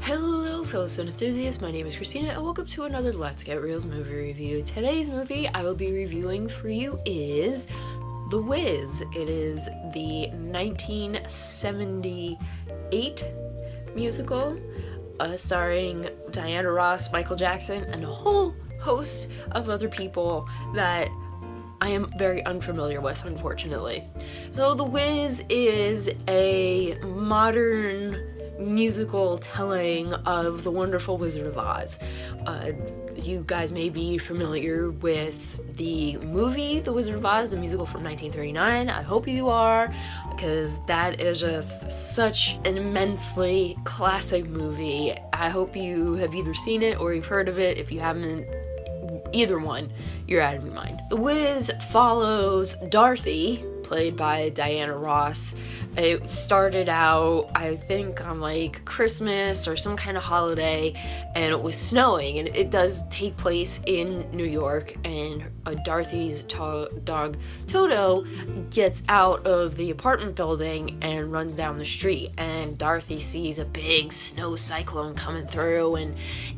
Hello fellow film enthusiasts, my name is Christina and welcome to another Let's Get Reelz movie review. Today's movie I will be reviewing for you is The Wiz. It is the 1978 musical starring Diana Ross, Michael Jackson, and a whole host of other people that I am very unfamiliar with, unfortunately. So The Wiz is a modern musical telling of The Wonderful Wizard of Oz. You guys may be familiar with the movie The Wizard of Oz, the musical from 1939. I hope you are, because that is just such an immensely classic movie. I hope you have either seen it or you've heard of it. If you haven't, either one, you're out of your mind. The Wiz follows Dorothy, played by Diana Ross. It started out, I think, on like Christmas or some kind of holiday, and it was snowing, and it does take place in New York, and Dorothy's dog Toto gets out of the apartment building and runs down the street, and Dorothy sees a big snow cyclone coming through, and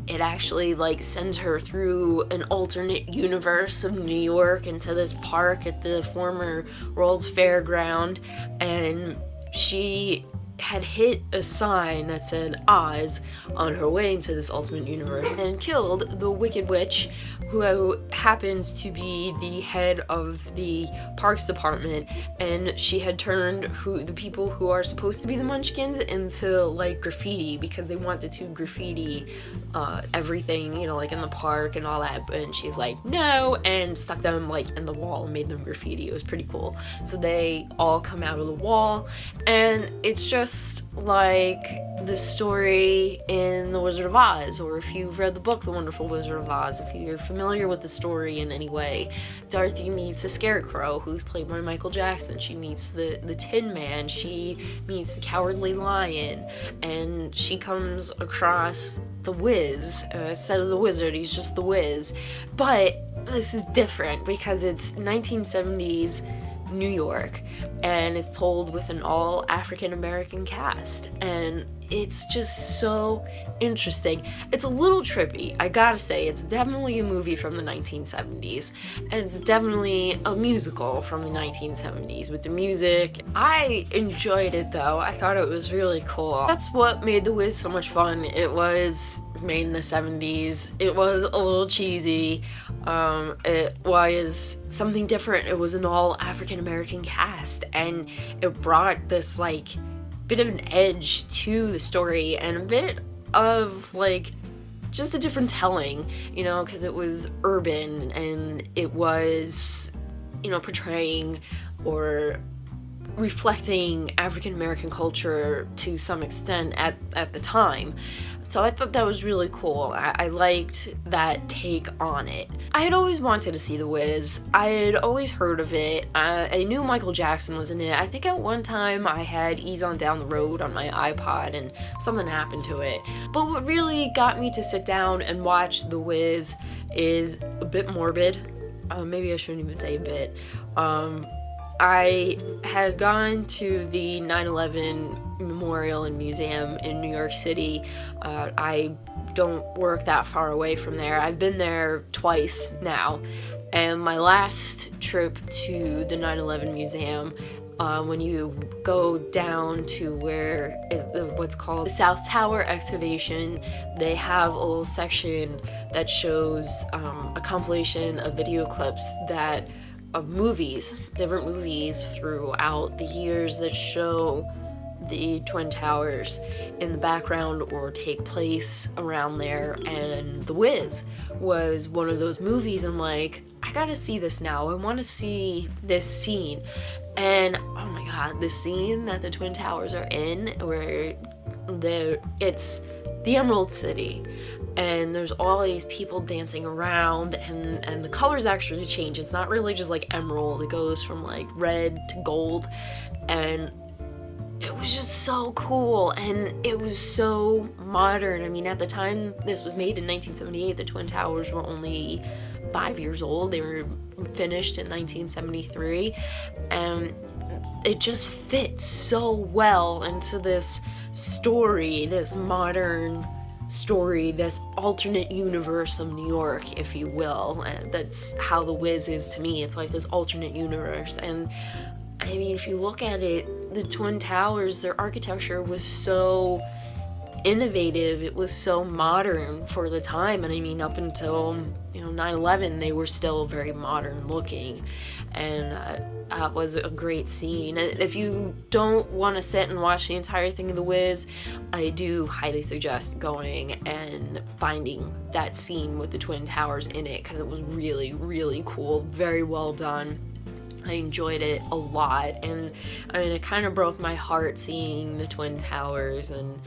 it actually like sends her through an alternate universe of New York into this park at the former World's Fairground, and she had hit a sign that said Oz on her way into this ultimate universe and killed the Wicked Witch, who happens to be the head of the Parks Department, and she had turned the people who are supposed to be the Munchkins into like graffiti because they wanted to graffiti everything, you know, like in the park and all that, and she's like no, and stuck them like in the wall and made them graffiti. It was pretty cool. So they all come out of the wall, and it's just like the story in The Wizard of Oz, or if you've read the book The Wonderful Wizard of Oz, if you're familiar with the story in any way. Dorothy meets the Scarecrow, who's played by Michael Jackson. She meets the Tin Man. She meets the Cowardly Lion, and she comes across the Wiz. Instead of the Wizard, he's just the Wiz. But this is different because it's 1970s New York, and it's told with an all African American cast, and it's just so interesting. It's a little trippy, I gotta say. It's definitely a movie from the 1970s, and it's definitely a musical from the 1970s with the music. I enjoyed it though. I thought it was really cool. That's what made The Wiz so much fun. It was made in the 70s. It was a little cheesy. It was something different. It was an all African American cast, and it brought this like bit of an edge to the story and a bit of like just a different telling, you know, because it was urban and it was, you know, portraying or reflecting African American culture to some extent at the time. So I thought that was really cool. I liked that take on it. I had always wanted to see The Wiz. I had always heard of it. I knew Michael Jackson was in it. I think at one time I had Ease on Down the Road on my iPod and something happened to it. But what really got me to sit down and watch The Wiz is a bit morbid. Maybe I shouldn't even say a bit. I had gone to the 9/11 Memorial and Museum in New York City. I don't work that far away from there. I've been there twice now, and my last trip to the 9/11 Museum, when you go down to where what's called the South Tower excavation, they have a little section that shows a compilation of video clips of movies, different movies throughout the years that show the Twin Towers in the background or take place around there, and The Wiz was one of those movies. I'm like, I gotta see this now. I want to see this scene. And oh my god, the scene that the Twin Towers are in, where it's the Emerald City, and there's all these people dancing around, and the colors actually change. It's not really just like emerald. It goes from like red to gold, and it was just so cool, and it was so modern. I mean, at the time this was made in 1978, the Twin Towers were only 5 years old. They were finished in 1973, and it just fits so well into this story, this modern story, this alternate universe of New York, if you will. That's how The Wiz is to me. It's like this alternate universe. And I mean, if you look at it, the Twin Towers, their architecture was so innovative, it was so modern for the time. And I mean, up until 9/11, they were still very modern looking, and that was a great scene. If you don't want to sit and watch the entire thing of The Wiz, I do highly suggest going and finding that scene with the Twin Towers in it, because it was really, really cool, very well done. I enjoyed it a lot, and I mean, it kind of broke my heart seeing the Twin Towers and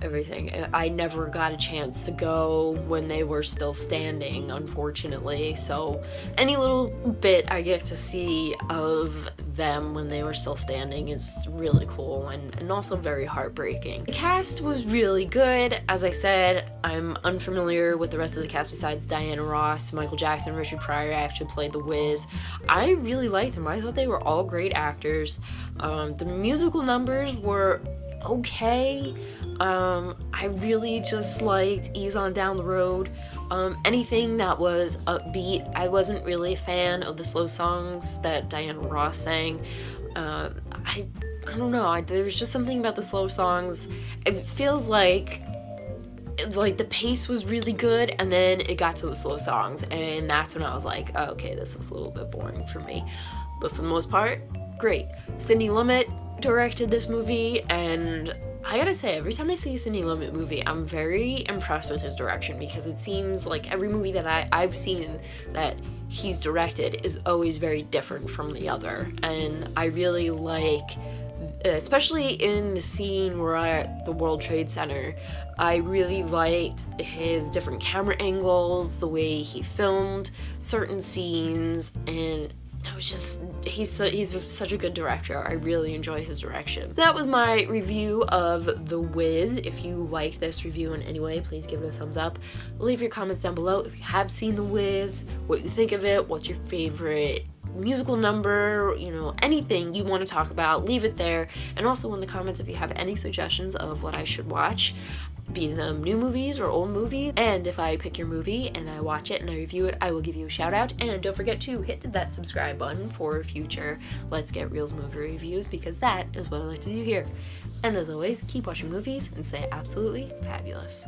everything. I never got a chance to go when they were still standing, unfortunately, so any little bit I get to see of them when they were still standing is really cool, and also very heartbreaking. The cast was really good. As I said, I'm unfamiliar with the rest of the cast besides Diana Ross, Michael Jackson, Richard Pryor actually played The Wiz. I really liked them. I thought they were all great actors. The musical numbers were okay. I really just liked Ease On Down the Road. Anything that was upbeat. I wasn't really a fan of the slow songs that Diana Ross sang. I don't know. There was just something about the slow songs. It feels like the pace was really good, and then it got to the slow songs, and that's when I was like, oh, okay, this is a little bit boring for me. But for the most part, great. Sidney Lumet directed this movie, and I gotta say, every time I see a Sidney Lumet movie, I'm very impressed with his direction, because it seems like every movie that I've seen that he's directed is always very different from the other. And I really like, especially in the scene where we're at the World Trade Center, I really liked his different camera angles, the way he filmed certain scenes, and it was just, he's such a good director. I really enjoy his direction. So that was my review of The Wiz. If you liked this review in any way, please give it a thumbs up. Leave your comments down below if you have seen The Wiz, what you think of it, what's your favorite musical number, anything you want to talk about, leave it there. And also in the comments if you have any suggestions of what I should watch, be them new movies or old movies. And if I pick your movie and I watch it and I review it, I will give you a shout out. And don't forget to hit that subscribe button for future Let's Get Reelz movie reviews, because that is what I like to do here. And as always, keep watching movies and stay absolutely fabulous.